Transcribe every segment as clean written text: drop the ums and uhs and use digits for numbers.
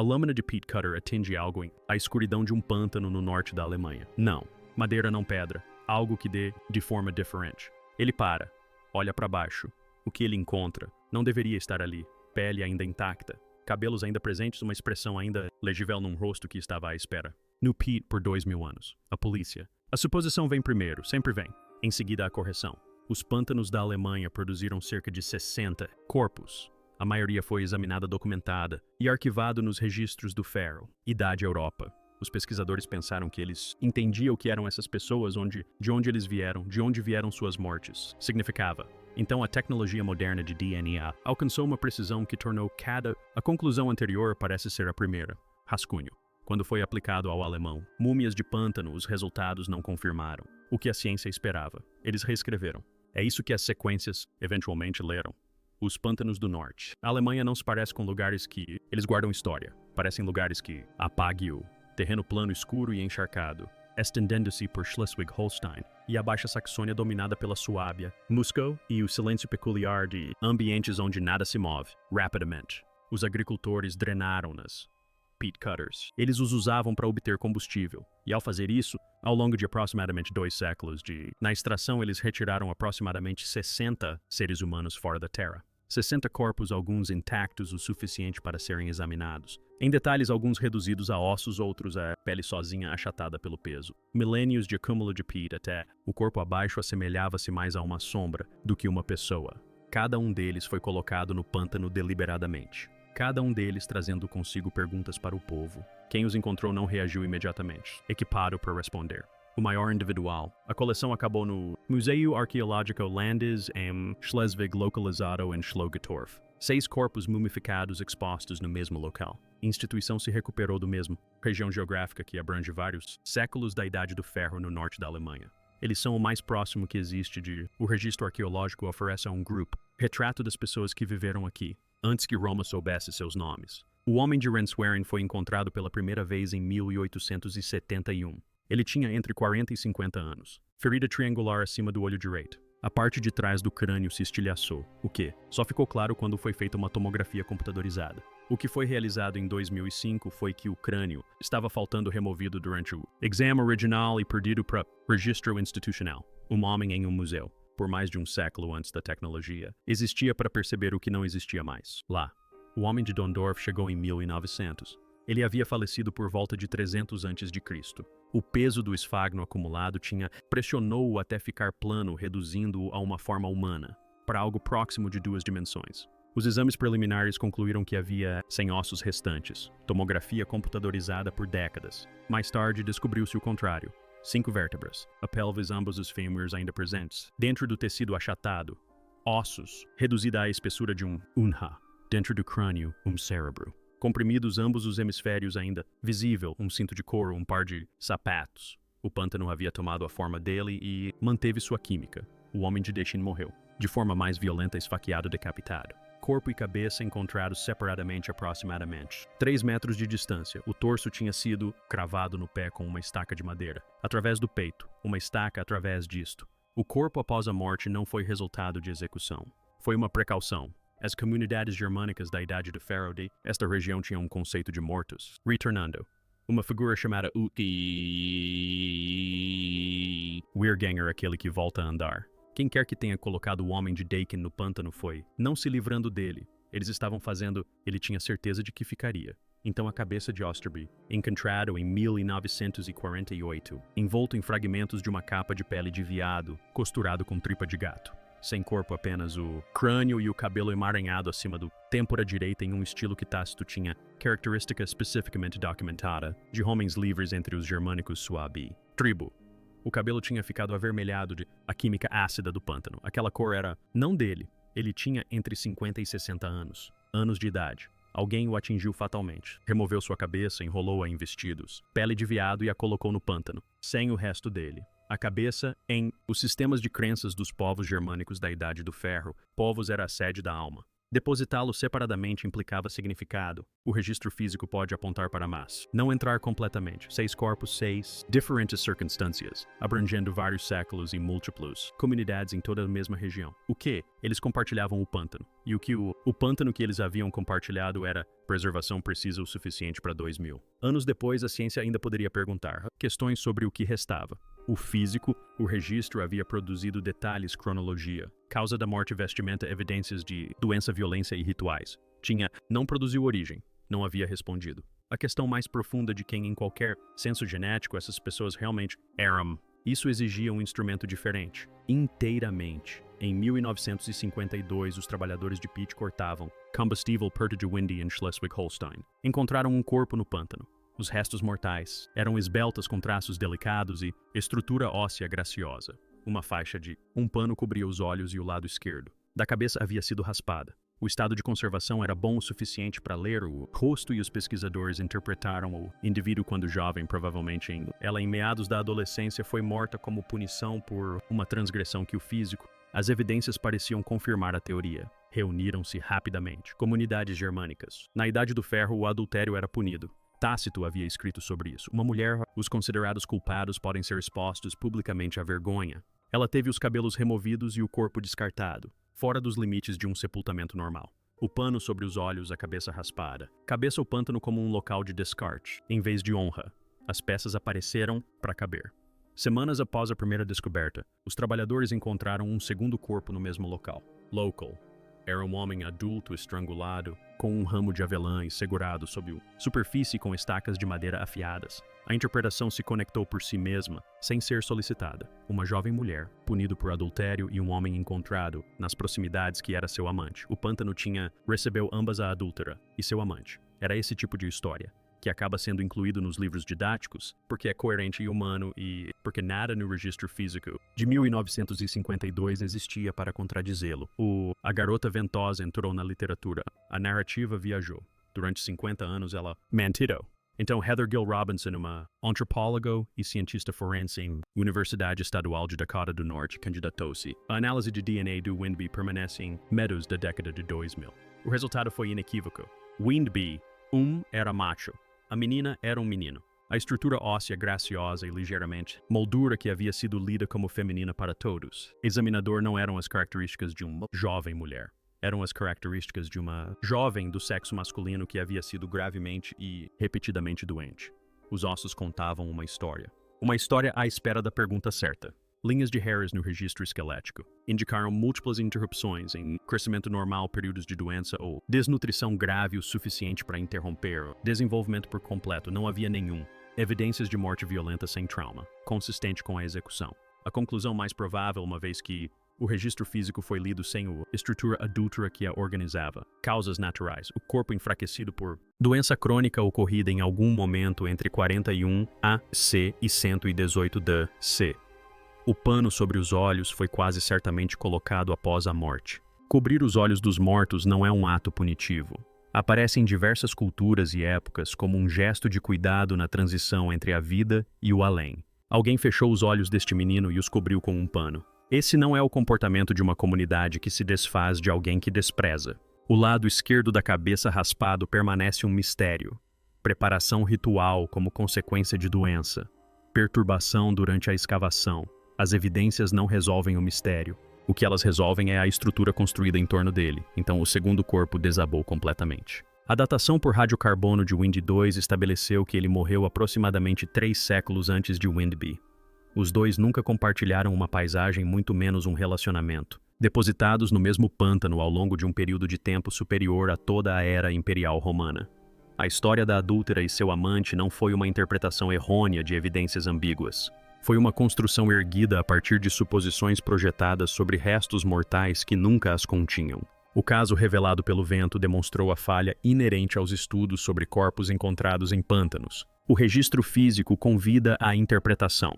A lâmina de Pete Cutter atinge algo em a escuridão de um pântano no norte da Alemanha. Não, madeira não pedra, algo que dê de forma diferente. Ele para, olha para baixo. O que ele encontra não deveria estar ali. Pele ainda intacta, cabelos ainda presentes, uma expressão ainda legível num rosto que estava à espera. No Pete por 2000 anos. A polícia. A suposição vem primeiro, sempre vem. Em seguida a correção. Os pântanos da Alemanha produziram cerca de 60 corpos. A maioria foi examinada, documentada e arquivado nos registros do Ferro. Idade Europa. Os pesquisadores pensaram que eles entendiam o que eram essas pessoas, de onde eles vieram, de onde vieram suas mortes. Significava. Então a tecnologia moderna de DNA alcançou uma precisão que tornou a conclusão anterior parece ser a primeira. Rascunho. Quando foi aplicado ao alemão, múmias de pântano, os resultados não confirmaram o que a ciência esperava. Eles reescreveram. É isso que as sequências eventualmente leram. Os pântanos do norte. A Alemanha não se parece com lugares que eles guardam história. Parecem lugares que apague-o. Terreno plano escuro e encharcado, estendendo-se por Schleswig-Holstein e a Baixa Saxônia dominada pela Suábia, Musco e o silêncio peculiar de ambientes onde nada se move, rapidamente. Os agricultores drenaram-nas. Pete Cutters. Eles os usavam para obter combustível, e ao fazer isso, ao longo de aproximadamente 2 séculos na extração eles retiraram aproximadamente 60 seres humanos fora da Terra. 60 corpos, alguns intactos o suficiente para serem examinados. Em detalhes, alguns reduzidos a ossos, outros a pele sozinha achatada pelo peso. Milênios de acúmulo de Pete até o corpo abaixo assemelhava-se mais a uma sombra do que uma pessoa. Cada um deles foi colocado no pântano deliberadamente. Cada um deles trazendo consigo perguntas para o povo. Quem os encontrou não reagiu imediatamente, equipado para responder. O maior individual. A coleção acabou no Museu Arqueológico Landes em Schleswig, localizado em Schlogetorf. 6 corpos mumificados expostos no mesmo local. A instituição se recuperou do mesmo região geográfica que abrange vários séculos da Idade do Ferro no norte da Alemanha. Eles são o mais próximo que existe de o registro arqueológico oferece a um grupo. Retrato das pessoas que viveram aqui, antes que Roma soubesse seus nomes. O homem de Renswerin foi encontrado pela primeira vez em 1871. Ele tinha entre 40 e 50 anos. Ferida triangular acima do olho direito. A parte de trás do crânio se estilhaçou, o que só ficou claro quando foi feita uma tomografia computadorizada. O que foi realizado em 2005 foi que o crânio estava faltando removido durante o exame original e perdido para registro institucional. Um homem em um museu, por mais de um século antes da tecnologia, existia para perceber o que não existia mais. Lá, o homem de Dondorf chegou em 1900. Ele havia falecido por volta de 300 a.C. O peso do esfagno acumulado pressionou-o até ficar plano, reduzindo-o a uma forma humana, para algo próximo de 2 dimensões. Os exames preliminares concluíram que havia 100 ossos restantes, tomografia computadorizada por décadas. Mais tarde, descobriu-se o contrário. 5 vértebras, a pelvis, ambos os fêmures ainda presentes. Dentro do tecido achatado, ossos, reduzida à espessura de um unha. Dentro do crânio, um cérebro. Comprimidos ambos os hemisférios ainda visível, um cinto de couro, um par de sapatos. O pântano havia tomado a forma dele e manteve sua química. O homem de Dechin morreu, de forma mais violenta, esfaqueado, decapitado. Corpo e cabeça encontrados separadamente aproximadamente 3 metros de distância. O torso tinha sido cravado no pé com uma estaca de madeira. Através do peito, uma estaca através disto. O corpo após a morte não foi resultado de execução. Foi uma precaução. As comunidades germânicas da Idade do Ferro esta região tinham um conceito de mortos. Retornando. Uma figura chamada Weirganger, aquele que volta a andar. Quem quer que tenha colocado o homem de Dakin no pântano foi, não se livrando dele. Eles estavam fazendo, ele tinha certeza de que ficaria. Então a cabeça de Osterby, encontrado em 1948, envolto em fragmentos de uma capa de pele de veado, costurado com tripa de gato. Sem corpo, apenas o crânio e o cabelo emaranhado acima do têmpora direita em um estilo que Tácito tinha característica especificamente documentada de homens livres entre os germânicos Suabi. Tribo. O cabelo tinha ficado avermelhado de a química ácida do pântano. Aquela cor era não dele. Ele tinha entre 50 e 60 anos. Anos de idade. Alguém o atingiu fatalmente. Removeu sua cabeça, enrolou-a em vestidos, pele de veado e a colocou no pântano, sem o resto dele. A cabeça em os sistemas de crenças dos povos germânicos da Idade do Ferro, povos era a sede da alma. Depositá-lo separadamente implicava significado. O registro físico pode apontar para mas não entrar completamente. 6 corpos, 6 diferentes circunstâncias, abrangendo vários séculos e múltiplos comunidades em toda a mesma região. O que? Eles compartilhavam o pântano. E o pântano que eles haviam compartilhado era preservação precisa o suficiente para 2000. Anos depois, a ciência ainda poderia perguntar questões sobre o que restava. O físico, o registro havia produzido detalhes, cronologia, causa da morte, vestimenta, evidências de doença, violência e rituais. Não produziu origem, não havia respondido. A questão mais profunda de quem em qualquer senso genético essas pessoas realmente eram. Isso exigia um instrumento diferente, inteiramente. Em 1952, os trabalhadores de Pitt cortavam combustível perto de Windy, em Schleswig-Holstein. Encontraram um corpo no pântano. Os restos mortais eram esbeltas com traços delicados e estrutura óssea graciosa. Uma faixa de um pano cobria os olhos e o lado esquerdo. Da cabeça havia sido raspada. O estado de conservação era bom o suficiente para ler o rosto e os pesquisadores interpretaram o indivíduo quando jovem, provavelmente ela em meados da adolescência foi morta como punição por uma transgressão que o físico. As evidências pareciam confirmar a teoria. Reuniram-se rapidamente. Comunidades germânicas. Na Idade do Ferro, o adultério era punido. Tácito havia escrito sobre isso. Uma mulher, os considerados culpados podem ser expostos publicamente à vergonha. Ela teve os cabelos removidos e o corpo descartado, fora dos limites de um sepultamento normal. O pano sobre os olhos, a cabeça raspada. Cabeça o pântano como um local de descarte, em vez de honra. As peças apareceram para caber. Semanas após a primeira descoberta, os trabalhadores encontraram um segundo corpo no mesmo local. Local. Era um homem adulto estrangulado, com um ramo de avelã e segurado sob a superfície com estacas de madeira afiadas. A interpretação se conectou por si mesma, sem ser solicitada. Uma jovem mulher, punido por adultério, e um homem encontrado nas proximidades que era seu amante. O pântano recebeu ambas a adúltera e seu amante. Era esse tipo de história, que acaba sendo incluído nos livros didáticos, porque é coerente e humano e porque nada no registro físico de 1952 existia para contradizê-lo. A garota ventosa entrou na literatura. A narrativa viajou. Durante 50 anos ela mantido. Então Heather Gill Robinson, uma antropóloga e cientista forense em Universidade Estadual de Dakota do Norte, candidatou-se. A análise de DNA do Windby permanece em meados da década de 2000. O resultado foi inequívoco. Windby, era macho. A menina era um menino. A estrutura óssea graciosa e ligeiramente moldura que havia sido lida como feminina para todos. Examinador não eram as características de uma jovem mulher. Eram as características de uma jovem do sexo masculino que havia sido gravemente e repetidamente doente. Os ossos contavam uma história. Uma história à espera da pergunta certa. Linhas de Harris no registro esquelético indicaram múltiplas interrupções em crescimento normal, períodos de doença ou desnutrição grave o suficiente para interromper o desenvolvimento por completo. Não havia nenhum. Evidências de morte violenta sem trauma, consistente com a execução. A conclusão mais provável, uma vez que o registro físico foi lido sem a estrutura adúltera que a organizava. Causas naturais. O corpo enfraquecido por doença crônica ocorrida em algum momento entre 41 AC e 118 DC. O pano sobre os olhos foi quase certamente colocado após a morte. Cobrir os olhos dos mortos não é um ato punitivo. Aparece em diversas culturas e épocas como um gesto de cuidado na transição entre a vida e o além. Alguém fechou os olhos deste menino e os cobriu com um pano. Esse não é o comportamento de uma comunidade que se desfaz de alguém que despreza. O lado esquerdo da cabeça raspado permanece um mistério. Preparação ritual como consequência de doença. Perturbação durante a escavação. As evidências não resolvem o mistério. O que elas resolvem é a estrutura construída em torno dele, então o segundo corpo desabou completamente. A datação por radiocarbono de Windy 2 estabeleceu que ele morreu aproximadamente 3 séculos antes de Windby. Os dois nunca compartilharam uma paisagem, muito menos um relacionamento, depositados no mesmo pântano ao longo de um período de tempo superior a toda a era imperial romana. A história da adúltera e seu amante não foi uma interpretação errônea de evidências ambíguas. Foi uma construção erguida a partir de suposições projetadas sobre restos mortais que nunca as continham. O caso revelado pelo vento demonstrou a falha inerente aos estudos sobre corpos encontrados em pântanos. O registro físico convida à interpretação.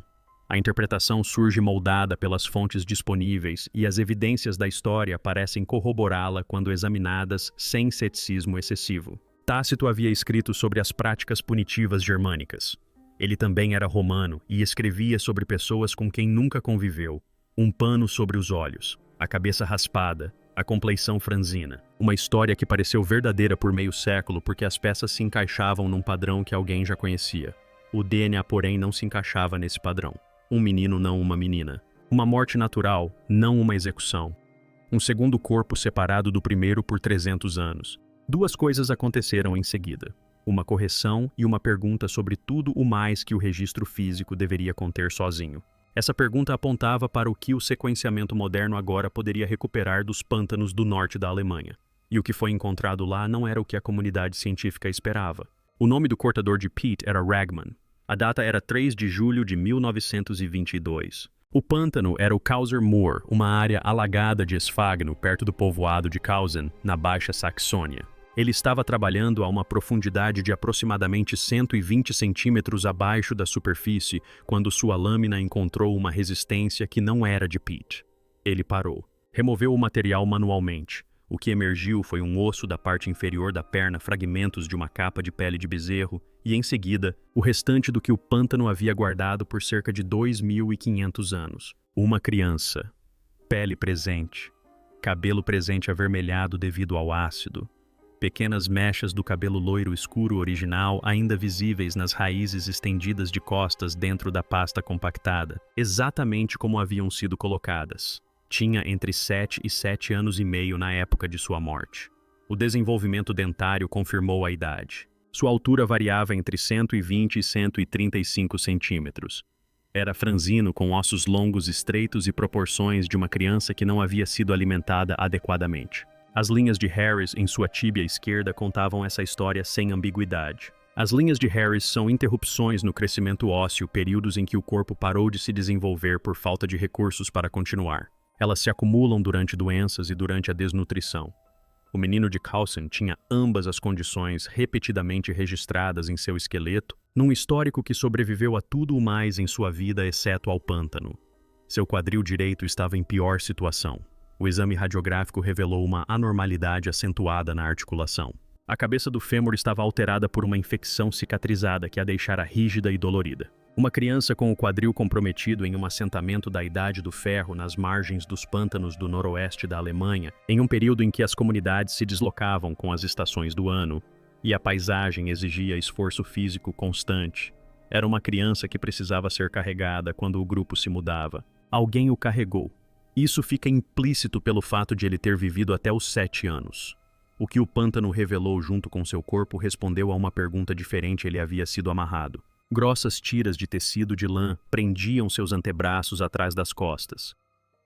A interpretação surge moldada pelas fontes disponíveis e as evidências da história parecem corroborá-la quando examinadas sem ceticismo excessivo. Tácito havia escrito sobre as práticas punitivas germânicas. Ele também era romano e escrevia sobre pessoas com quem nunca conviveu. Um pano sobre os olhos, a cabeça raspada, a compleição franzina. Uma história que pareceu verdadeira por meio século porque as peças se encaixavam num padrão que alguém já conhecia. O DNA, porém, não se encaixava nesse padrão. Um menino, não uma menina. Uma morte natural, não uma execução. Um segundo corpo separado do primeiro por 300 anos. Duas coisas aconteceram em seguida. Uma correção e uma pergunta sobre tudo o mais que o registro físico deveria conter sozinho. Essa pergunta apontava para o que o sequenciamento moderno agora poderia recuperar dos pântanos do norte da Alemanha. E o que foi encontrado lá não era o que a comunidade científica esperava. O nome do cortador de peat era Ragman. A data era 3 de julho de 1922. O pântano era o Causer Moor, uma área alagada de esfagno perto do povoado de Kausen, na Baixa Saxônia. Ele estava trabalhando a uma profundidade de aproximadamente 120 centímetros abaixo da superfície quando sua lâmina encontrou uma resistência que não era de peat. Ele parou. Removeu o material manualmente. O que emergiu foi um osso da parte inferior da perna, fragmentos de uma capa de pele de bezerro e, em seguida, o restante do que o pântano havia guardado por cerca de 2.500 anos. Uma criança. Pele presente. Cabelo presente avermelhado devido ao ácido. Pequenas mechas do cabelo loiro escuro original ainda visíveis nas raízes estendidas de costas dentro da pasta compactada, exatamente como haviam sido colocadas. Tinha entre 7 e 7 anos e meio na época de sua morte. O desenvolvimento dentário confirmou a idade. Sua altura variava entre 120 e 135 centímetros. Era franzino, com ossos longos estreitos e proporções de uma criança que não havia sido alimentada adequadamente. As linhas de Harris em sua tíbia esquerda contavam essa história sem ambiguidade. As linhas de Harris são interrupções no crescimento ósseo, períodos em que o corpo parou de se desenvolver por falta de recursos para continuar. Elas se acumulam durante doenças e durante a desnutrição. O menino de Kausen tinha ambas as condições repetidamente registradas em seu esqueleto, num histórico que sobreviveu a tudo o mais em sua vida exceto ao pântano. Seu quadril direito estava em pior situação. O exame radiográfico revelou uma anormalidade acentuada na articulação. A cabeça do fêmur estava alterada por uma infecção cicatrizada que a deixara rígida e dolorida. Uma criança com o quadril comprometido em um assentamento da Idade do Ferro nas margens dos pântanos do noroeste da Alemanha, em um período em que as comunidades se deslocavam com as estações do ano, e a paisagem exigia esforço físico constante. Era uma criança que precisava ser carregada quando o grupo se mudava. Alguém o carregou. Isso fica implícito pelo fato de ele ter vivido até os 7 anos. O que o pântano revelou junto com seu corpo respondeu a uma pergunta diferente. Ele havia sido amarrado. Grossas tiras de tecido de lã prendiam seus antebraços atrás das costas.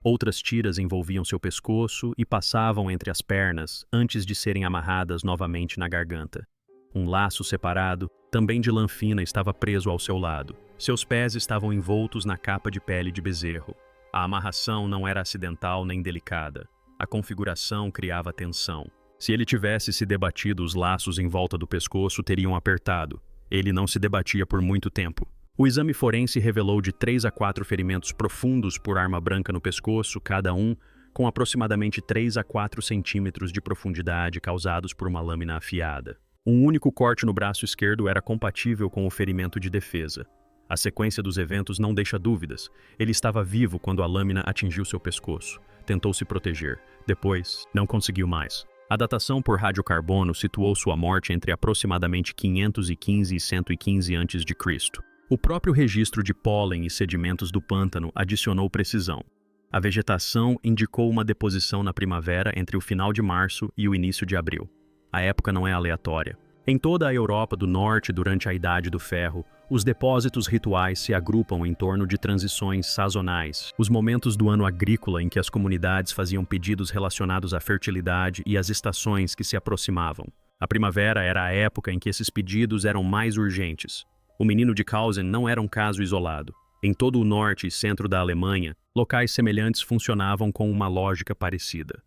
Outras tiras envolviam seu pescoço e passavam entre as pernas antes de serem amarradas novamente na garganta. Um laço separado, também de lã fina, estava preso ao seu lado. Seus pés estavam envoltos na capa de pele de bezerro. A amarração não era acidental nem delicada. A configuração criava tensão. Se ele tivesse se debatido, os laços em volta do pescoço teriam apertado. Ele não se debatia por muito tempo. O exame forense revelou de 3 a 4 ferimentos profundos por arma branca no pescoço, cada um com aproximadamente 3 a 4 centímetros de profundidade causados por uma lâmina afiada. Um único corte no braço esquerdo era compatível com o ferimento de defesa. A sequência dos eventos não deixa dúvidas. Ele estava vivo quando a lâmina atingiu seu pescoço. Tentou se proteger. Depois, não conseguiu mais. A datação por radiocarbono situou sua morte entre aproximadamente 515 e 115 a.C. O próprio registro de pólen e sedimentos do pântano adicionou precisão. A vegetação indicou uma deposição na primavera entre o final de março e o início de abril. A época não é aleatória. Em toda a Europa do Norte, durante a Idade do Ferro, os depósitos rituais se agrupam em torno de transições sazonais, os momentos do ano agrícola em que as comunidades faziam pedidos relacionados à fertilidade e as estações que se aproximavam. A primavera era a época em que esses pedidos eram mais urgentes. O menino de Kausen não era um caso isolado. Em todo o norte e centro da Alemanha, locais semelhantes funcionavam com uma lógica parecida.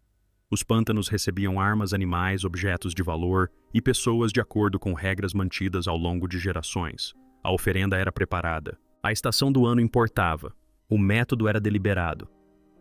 Os pântanos recebiam armas, animais, objetos de valor e pessoas de acordo com regras mantidas ao longo de gerações. A oferenda era preparada. A estação do ano importava. O método era deliberado.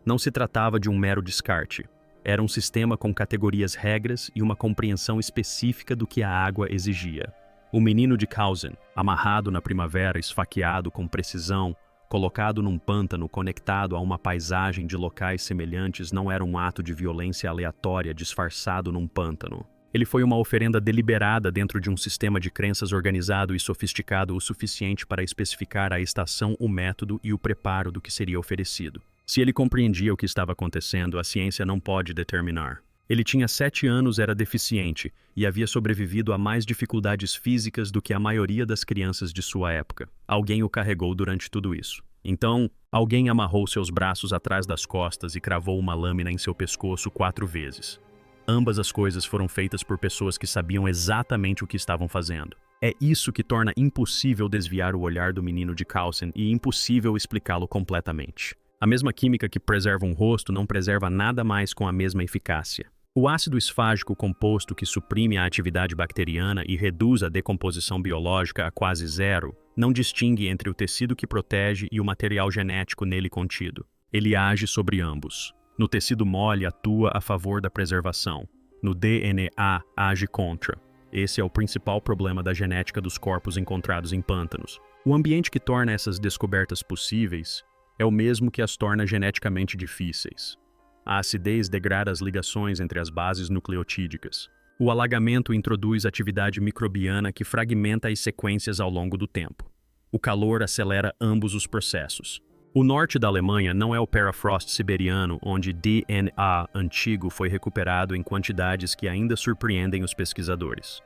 Não se tratava de um mero descarte. Era um sistema com categorias, regras e uma compreensão específica do que a água exigia. O menino de Kausen, amarrado na primavera, esfaqueado com precisão, colocado num pântano conectado a uma paisagem de locais semelhantes, não era um ato de violência aleatória disfarçado num pântano. Ele foi uma oferenda deliberada dentro de um sistema de crenças organizado e sofisticado o suficiente para especificar a estação, o método e o preparo do que seria oferecido. Se ele compreendia o que estava acontecendo, a ciência não pode determinar. Ele tinha 7 anos, era deficiente e havia sobrevivido a mais dificuldades físicas do que a maioria das crianças de sua época. Alguém o carregou durante tudo isso. Então, alguém amarrou seus braços atrás das costas e cravou uma lâmina em seu pescoço 4 vezes. Ambas as coisas foram feitas por pessoas que sabiam exatamente o que estavam fazendo. É isso que torna impossível desviar o olhar do menino de Carlsen e impossível explicá-lo completamente. A mesma química que preserva um rosto não preserva nada mais com a mesma eficácia. O ácido esfágico composto que suprime a atividade bacteriana e reduz a decomposição biológica a quase zero não distingue entre o tecido que protege e o material genético nele contido. Ele age sobre ambos. No tecido mole atua a favor da preservação. No DNA age contra. Esse é o principal problema da genética dos corpos encontrados em pântanos. O ambiente que torna essas descobertas possíveis é o mesmo que as torna geneticamente difíceis. A acidez degrada as ligações entre as bases nucleotídicas. O alagamento introduz atividade microbiana que fragmenta as sequências ao longo do tempo. O calor acelera ambos os processos. O norte da Alemanha não é o permafrost siberiano, onde DNA antigo foi recuperado em quantidades que ainda surpreendem os pesquisadores.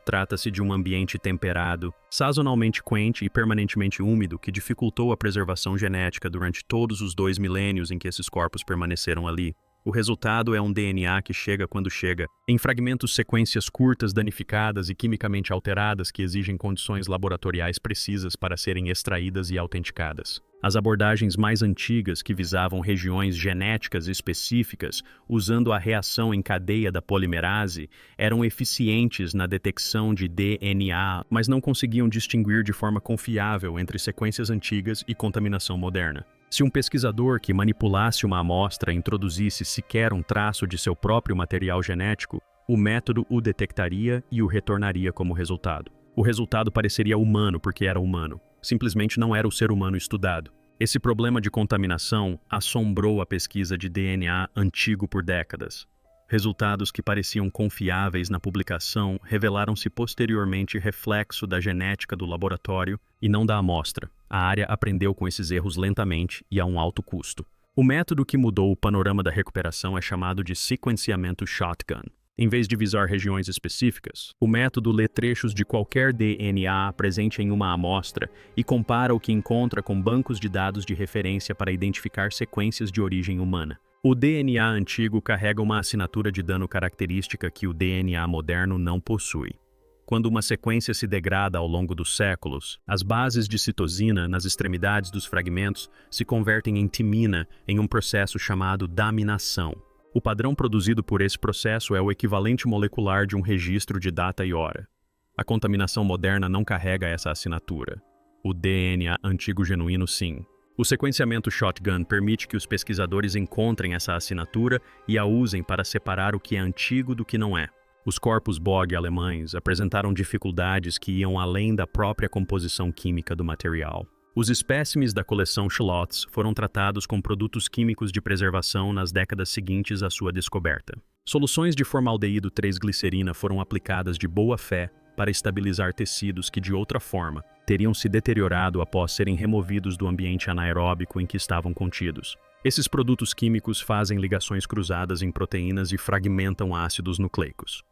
Trata-se de um ambiente temperado, sazonalmente quente e permanentemente úmido que dificultou a preservação genética durante todos os 2 milênios em que esses corpos permaneceram ali. O resultado é um DNA que chega quando chega, em fragmentos sequências curtas danificadas e quimicamente alteradas que exigem condições laboratoriais precisas para serem extraídas e autenticadas. As abordagens mais antigas, que visavam regiões genéticas específicas, usando a reação em cadeia da polimerase, eram eficientes na detecção de DNA, mas não conseguiam distinguir de forma confiável entre sequências antigas e contaminação moderna. Se um pesquisador que manipulasse uma amostra introduzisse sequer um traço de seu próprio material genético, o método o detectaria e o retornaria como resultado. O resultado pareceria humano porque era humano. Simplesmente não era o ser humano estudado. Esse problema de contaminação assombrou a pesquisa de DNA antigo por décadas. Resultados que pareciam confiáveis na publicação revelaram-se posteriormente reflexo da genética do laboratório e não da amostra. A área aprendeu com esses erros lentamente e a um alto custo. O método que mudou o panorama da recuperação é chamado de sequenciamento shotgun. Em vez de visar regiões específicas, o método lê trechos de qualquer DNA presente em uma amostra e compara o que encontra com bancos de dados de referência para identificar sequências de origem humana. O DNA antigo carrega uma assinatura de dano característica que o DNA moderno não possui. Quando uma sequência se degrada ao longo dos séculos, as bases de citosina nas extremidades dos fragmentos se convertem em timina em um processo chamado daminação. O padrão produzido por esse processo é o equivalente molecular de um registro de data e hora. A contaminação moderna não carrega essa assinatura. O DNA antigo genuíno sim. O sequenciamento shotgun permite que os pesquisadores encontrem essa assinatura e a usem para separar o que é antigo do que não é. Os corpos Bog alemães apresentaram dificuldades que iam além da própria composição química do material. Os espécimes da coleção Schlotz foram tratados com produtos químicos de preservação nas décadas seguintes à sua descoberta. Soluções de formaldeído 3-glicerina foram aplicadas de boa fé para estabilizar tecidos que, de outra forma, teriam se deteriorado após serem removidos do ambiente anaeróbico em que estavam contidos. Esses produtos químicos fazem ligações cruzadas em proteínas e fragmentam ácidos nucleicos.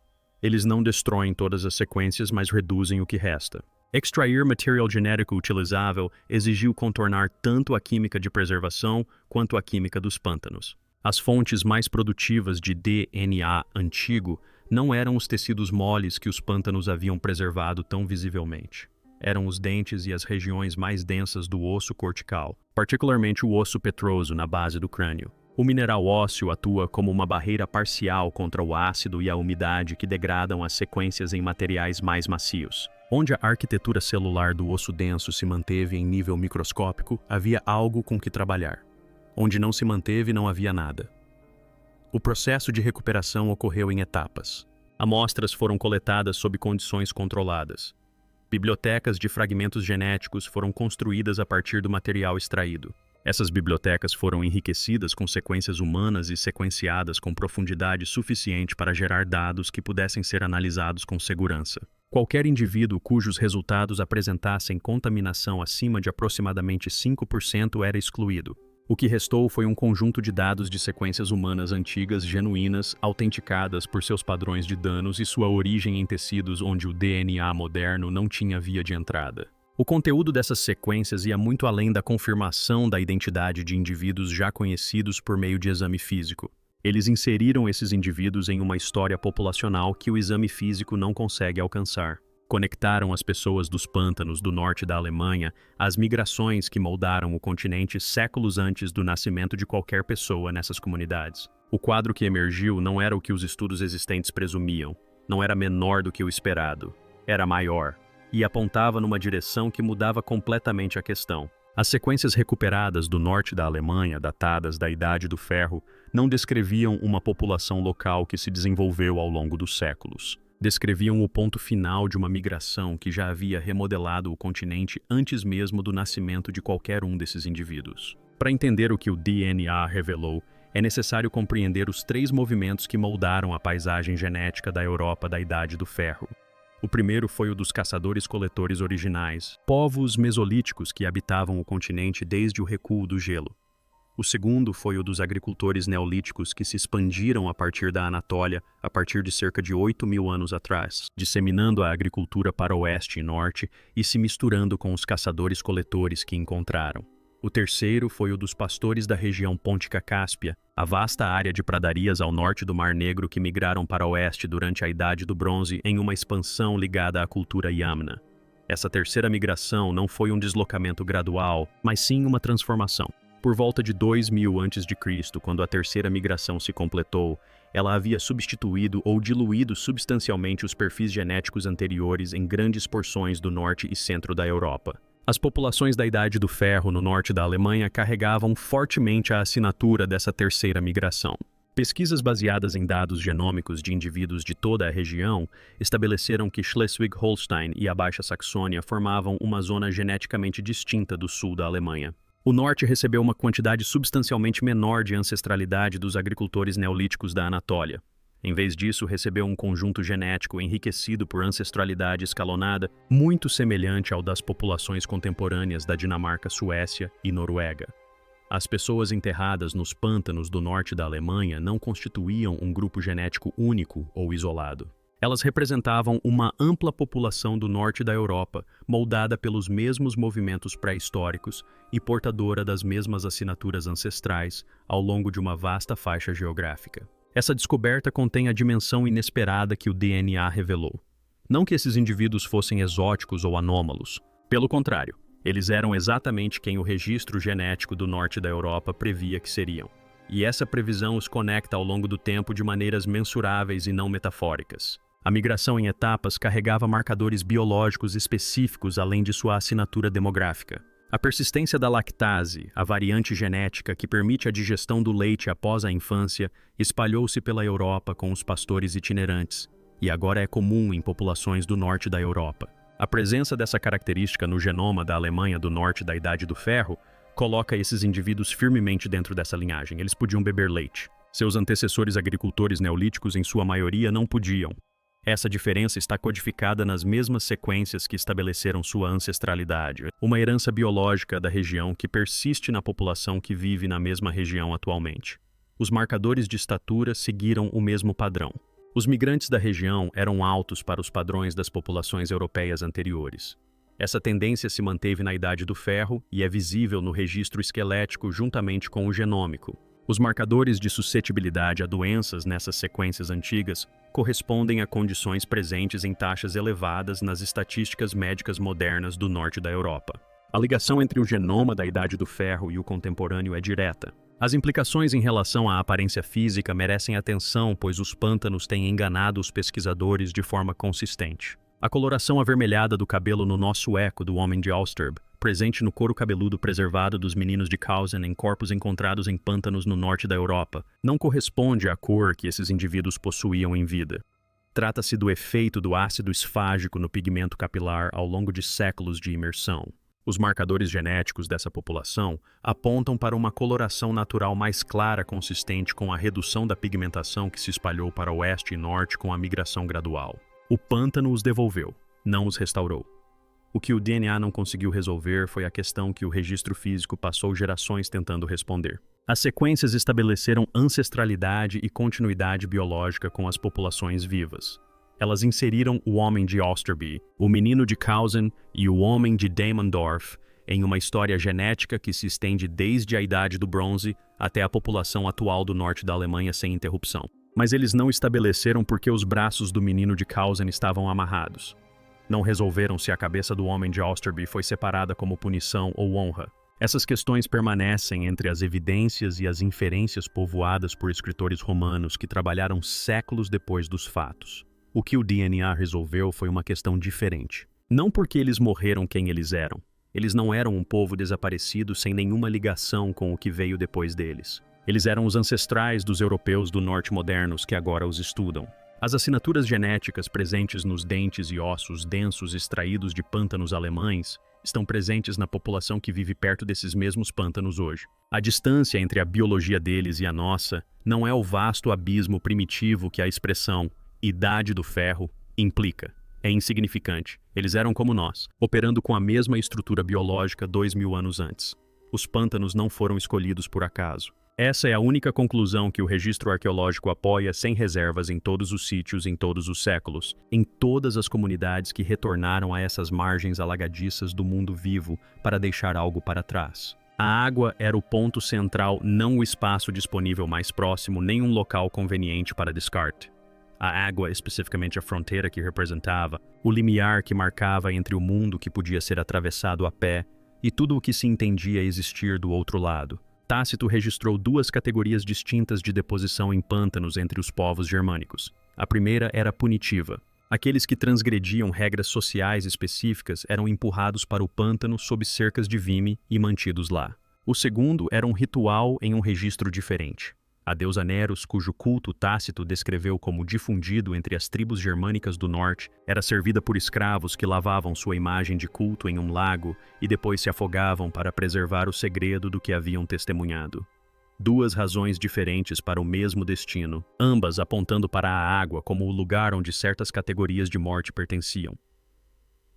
Eles não destroem todas as sequências, mas reduzem o que resta. Extrair material genético utilizável exigiu contornar tanto a química de preservação quanto a química dos pântanos. As fontes mais produtivas de DNA antigo não eram os tecidos moles que os pântanos haviam preservado tão visivelmente. Eram os dentes e as regiões mais densas do osso cortical, particularmente o osso petroso na base do crânio. O mineral ósseo atua como uma barreira parcial contra o ácido e a umidade que degradam as sequências em materiais mais macios. Onde a arquitetura celular do osso denso se manteve em nível microscópico, havia algo com que trabalhar. Onde não se manteve, não havia nada. O processo de recuperação ocorreu em etapas. Amostras foram coletadas sob condições controladas. Bibliotecas de fragmentos genéticos foram construídas a partir do material extraído. Essas bibliotecas foram enriquecidas com sequências humanas e sequenciadas com profundidade suficiente para gerar dados que pudessem ser analisados com segurança. Qualquer indivíduo cujos resultados apresentassem contaminação acima de aproximadamente 5% era excluído. O que restou foi um conjunto de dados de sequências humanas antigas genuínas, autenticadas por seus padrões de danos e sua origem em tecidos onde o DNA moderno não tinha via de entrada. O conteúdo dessas sequências ia muito além da confirmação da identidade de indivíduos já conhecidos por meio de exame físico. Eles inseriram esses indivíduos em uma história populacional que o exame físico não consegue alcançar. Conectaram as pessoas dos pântanos do norte da Alemanha às migrações que moldaram o continente séculos antes do nascimento de qualquer pessoa nessas comunidades. O quadro que emergiu não era o que os estudos existentes presumiam, não era menor do que o esperado, era maior, e apontava numa direção que mudava completamente a questão. As sequências recuperadas do norte da Alemanha, datadas da Idade do Ferro, não descreviam uma população local que se desenvolveu ao longo dos séculos. Descreviam o ponto final de uma migração que já havia remodelado o continente antes mesmo do nascimento de qualquer um desses indivíduos. Para entender o que o DNA revelou, é necessário compreender os 3 movimentos que moldaram a paisagem genética da Europa da Idade do Ferro. O primeiro foi o dos caçadores-coletores originais, povos mesolíticos que habitavam o continente desde o recuo do gelo. O segundo foi o dos agricultores neolíticos que se expandiram a partir da Anatólia a partir de cerca de 8.000 anos atrás, disseminando a agricultura para oeste e norte e se misturando com os caçadores-coletores que encontraram. O terceiro foi o dos pastores da região Pôntica-Cáspia, a vasta área de pradarias ao norte do Mar Negro que migraram para o oeste durante a Idade do Bronze em uma expansão ligada à cultura Yamna. Essa terceira migração não foi um deslocamento gradual, mas sim uma transformação. Por volta de 2000 a.C., quando a terceira migração se completou, ela havia substituído ou diluído substancialmente os perfis genéticos anteriores em grandes porções do norte e centro da Europa. As populações da Idade do Ferro no norte da Alemanha carregavam fortemente a assinatura dessa terceira migração. Pesquisas baseadas em dados genômicos de indivíduos de toda a região estabeleceram que Schleswig-Holstein e a Baixa Saxônia formavam uma zona geneticamente distinta do sul da Alemanha. O norte recebeu uma quantidade substancialmente menor de ancestralidade dos agricultores neolíticos da Anatólia. Em vez disso, recebeu um conjunto genético enriquecido por ancestralidade escalonada, muito semelhante ao das populações contemporâneas da Dinamarca, Suécia e Noruega. As pessoas enterradas nos pântanos do norte da Alemanha não constituíam um grupo genético único ou isolado. Elas representavam uma ampla população do norte da Europa, moldada pelos mesmos movimentos pré-históricos e portadora das mesmas assinaturas ancestrais ao longo de uma vasta faixa geográfica. Essa descoberta contém a dimensão inesperada que o DNA revelou. Não que esses indivíduos fossem exóticos ou anômalos. Pelo contrário, eles eram exatamente quem o registro genético do norte da Europa previa que seriam. E essa previsão os conecta ao longo do tempo de maneiras mensuráveis e não metafóricas. A migração em etapas carregava marcadores biológicos específicos além de sua assinatura demográfica. A persistência da lactase, a variante genética que permite a digestão do leite após a infância, espalhou-se pela Europa com os pastores itinerantes, e agora é comum em populações do norte da Europa. A presença dessa característica no genoma da Alemanha do norte da Idade do Ferro coloca esses indivíduos firmemente dentro dessa linhagem. Eles podiam beber leite. Seus antecessores agricultores neolíticos, em sua maioria, não podiam. Essa diferença está codificada nas mesmas sequências que estabeleceram sua ancestralidade, uma herança biológica da região que persiste na população que vive na mesma região atualmente. Os marcadores de estatura seguiram o mesmo padrão. Os migrantes da região eram altos para os padrões das populações europeias anteriores. Essa tendência se manteve na Idade do Ferro e é visível no registro esquelético juntamente com o genômico. Os marcadores de suscetibilidade a doenças nessas sequências antigas correspondem a condições presentes em taxas elevadas nas estatísticas médicas modernas do norte da Europa. A ligação entre o genoma da Idade do Ferro e o contemporâneo é direta. As implicações em relação à aparência física merecem atenção, pois os pântanos têm enganado os pesquisadores de forma consistente. A coloração avermelhada do cabelo no nó sueco do homem de Austerb, presente no couro cabeludo preservado dos meninos de Kausen em corpos encontrados em pântanos no norte da Europa, não corresponde à cor que esses indivíduos possuíam em vida. Trata-se do efeito do ácido esfágico no pigmento capilar ao longo de séculos de imersão. Os marcadores genéticos dessa população apontam para uma coloração natural mais clara consistente com a redução da pigmentação que se espalhou para oeste e norte com a migração gradual. O pântano os devolveu, não os restaurou. O que o DNA não conseguiu resolver foi a questão que o registro físico passou gerações tentando responder. As sequências estabeleceram ancestralidade e continuidade biológica com as populações vivas. Elas inseriram o homem de Osterby, o menino de Kausen e o homem de Dammendorf em uma história genética que se estende desde a Idade do Bronze até a população atual do norte da Alemanha sem interrupção. Mas eles não estabeleceram por que os braços do menino de Kausen estavam amarrados. Não resolveram se a cabeça do homem de Osterby foi separada como punição ou honra. Essas questões permanecem entre as evidências e as inferências povoadas por escritores romanos que trabalharam séculos depois dos fatos. O que o DNA resolveu foi uma questão diferente. Não porque eles morreram quem eles eram. Eles não eram um povo desaparecido sem nenhuma ligação com o que veio depois deles. Eles eram os ancestrais dos europeus do norte modernos que agora os estudam. As assinaturas genéticas presentes nos dentes e ossos densos extraídos de pântanos alemães estão presentes na população que vive perto desses mesmos pântanos hoje. A distância entre a biologia deles e a nossa não é o vasto abismo primitivo que a expressão Idade do Ferro implica. É insignificante. Eles eram como nós, operando com a mesma estrutura biológica 2000 anos antes. Os pântanos não foram escolhidos por acaso. Essa é a única conclusão que o registro arqueológico apoia sem reservas em todos os sítios em todos os séculos, em todas as comunidades que retornaram a essas margens alagadiças do mundo vivo para deixar algo para trás. A água era o ponto central, não o espaço disponível mais próximo, nem um local conveniente para descarte. A água, especificamente a fronteira que representava, o limiar que marcava entre o mundo que podia ser atravessado a pé e tudo o que se entendia existir do outro lado. Tácito registrou duas categorias distintas de deposição em pântanos entre os povos germânicos. A primeira era punitiva. Aqueles que transgrediam regras sociais específicas eram empurrados para o pântano sob cercas de vime e mantidos lá. O segundo era um ritual em um registro diferente. A deusa Neros, cujo culto Tácito descreveu como difundido entre as tribos germânicas do norte, era servida por escravos que lavavam sua imagem de culto em um lago e depois se afogavam para preservar o segredo do que haviam testemunhado. Duas razões diferentes para o mesmo destino, ambas apontando para a água como o lugar onde certas categorias de morte pertenciam.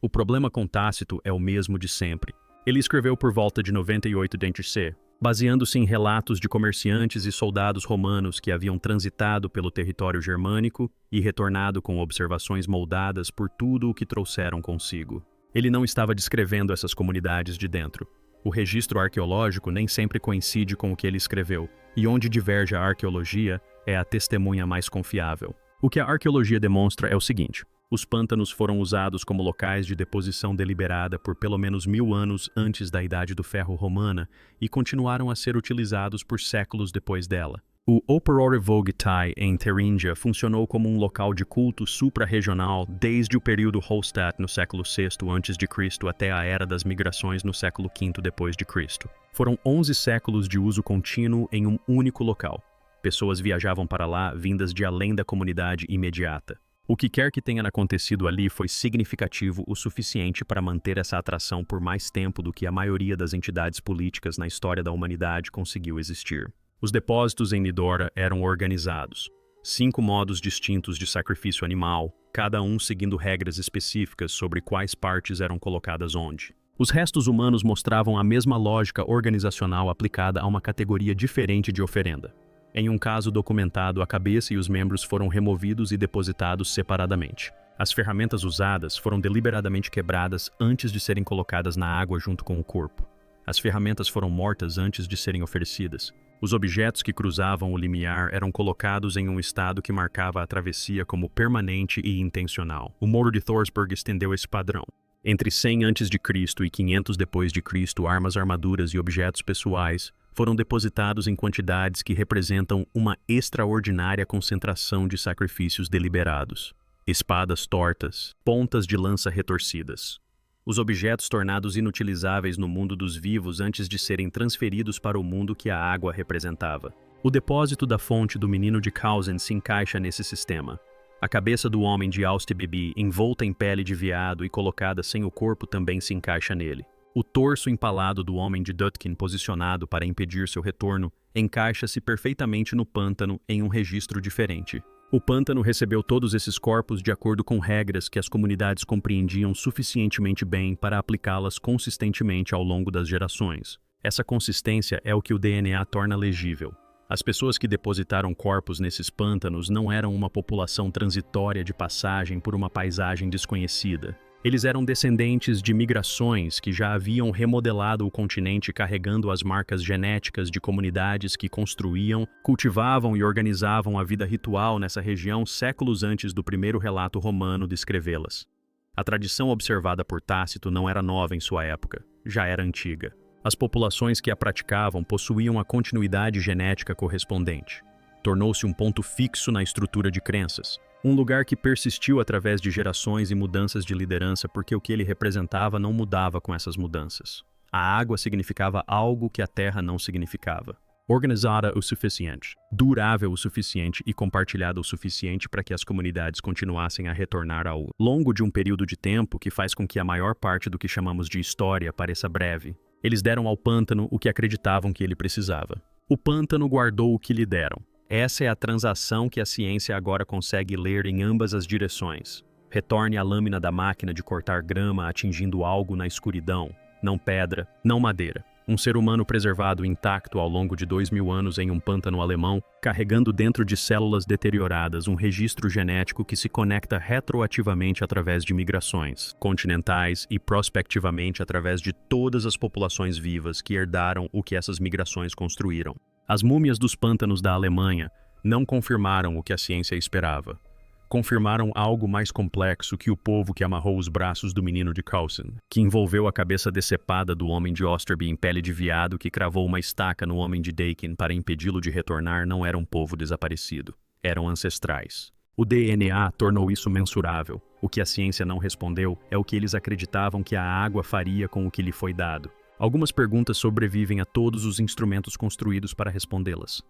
O problema com Tácito é o mesmo de sempre. Ele escreveu por volta de 98 d.C., baseando-se em relatos de comerciantes e soldados romanos que haviam transitado pelo território germânico e retornado com observações moldadas por tudo o que trouxeram consigo. Ele não estava descrevendo essas comunidades de dentro. O registro arqueológico nem sempre coincide com o que ele escreveu, e onde diverge a arqueologia é a testemunha mais confiável. O que a arqueologia demonstra é o seguinte: os pântanos foram usados como locais de deposição deliberada por pelo menos 1000 anos antes da Idade do Ferro romana e continuaram a ser utilizados por séculos depois dela. O Operore Vogtei, em Teríngia, funcionou como um local de culto supra-regional desde o período Hallstatt no século VI a.C. até a Era das Migrações no século V depois de Cristo. Foram 11 séculos de uso contínuo em um único local. Pessoas viajavam para lá vindas de além da comunidade imediata. O que quer que tenha acontecido ali foi significativo o suficiente para manter essa atração por mais tempo do que a maioria das entidades políticas na história da humanidade conseguiu existir. Os depósitos em Nidora eram organizados. 5 modos distintos de sacrifício animal, cada um seguindo regras específicas sobre quais partes eram colocadas onde. Os restos humanos mostravam a mesma lógica organizacional aplicada a uma categoria diferente de oferenda. Em um caso documentado, a cabeça e os membros foram removidos e depositados separadamente. As ferramentas usadas foram deliberadamente quebradas antes de serem colocadas na água junto com o corpo. As ferramentas foram mortas antes de serem oferecidas. Os objetos que cruzavam o limiar eram colocados em um estado que marcava a travessia como permanente e intencional. O Moro de Thorsberg estendeu esse padrão. Entre 100 a.C. e 500 d.C., armaduras e objetos pessoais foram depositados em quantidades que representam uma extraordinária concentração de sacrifícios deliberados. Espadas tortas, pontas de lança retorcidas. Os objetos tornados inutilizáveis no mundo dos vivos antes de serem transferidos para o mundo que a água representava. O depósito da fonte do menino de Kausen se encaixa nesse sistema. A cabeça do homem de Austbibi, envolta em pele de veado e colocada sem o corpo, também se encaixa nele. O torso empalado do homem de Dutkin, posicionado para impedir seu retorno, encaixa-se perfeitamente no pântano em um registro diferente. O pântano recebeu todos esses corpos de acordo com regras que as comunidades compreendiam suficientemente bem para aplicá-las consistentemente ao longo das gerações. Essa consistência é o que o DNA torna legível. As pessoas que depositaram corpos nesses pântanos não eram uma população transitória de passagem por uma paisagem desconhecida. Eles eram descendentes de migrações que já haviam remodelado o continente carregando as marcas genéticas de comunidades que construíam, cultivavam e organizavam a vida ritual nessa região séculos antes do primeiro relato romano descrevê-las. A tradição observada por Tácito não era nova em sua época, já era antiga. As populações que a praticavam possuíam a continuidade genética correspondente. Tornou-se um ponto fixo na estrutura de crenças. Um lugar que persistiu através de gerações e mudanças de liderança porque o que ele representava não mudava com essas mudanças. A água significava algo que a terra não significava. Organizada o suficiente, durável o suficiente e compartilhada o suficiente para que as comunidades continuassem a retornar ao longo de um período de tempo que faz com que a maior parte do que chamamos de história pareça breve. Eles deram ao pântano o que acreditavam que ele precisava. O pântano guardou o que lhe deram. Essa é a transação que a ciência agora consegue ler em ambas as direções. Retorne a lâmina da máquina de cortar grama atingindo algo na escuridão, não pedra, não madeira. Um ser humano preservado intacto ao longo de 2000 anos em um pântano alemão, carregando dentro de células deterioradas um registro genético que se conecta retroativamente através de migrações continentais e prospectivamente através de todas as populações vivas que herdaram o que essas migrações construíram. As múmias dos pântanos da Alemanha não confirmaram o que a ciência esperava. Confirmaram algo mais complexo que o povo que amarrou os braços do menino de Carlsen, que envolveu a cabeça decepada do homem de Osterby em pele de veado que cravou uma estaca no homem de Dakin para impedi-lo de retornar não era um povo desaparecido. Eram ancestrais. O DNA tornou isso mensurável. O que a ciência não respondeu é o que eles acreditavam que a água faria com o que lhe foi dado. Algumas perguntas sobrevivem a todos os instrumentos construídos para respondê-las.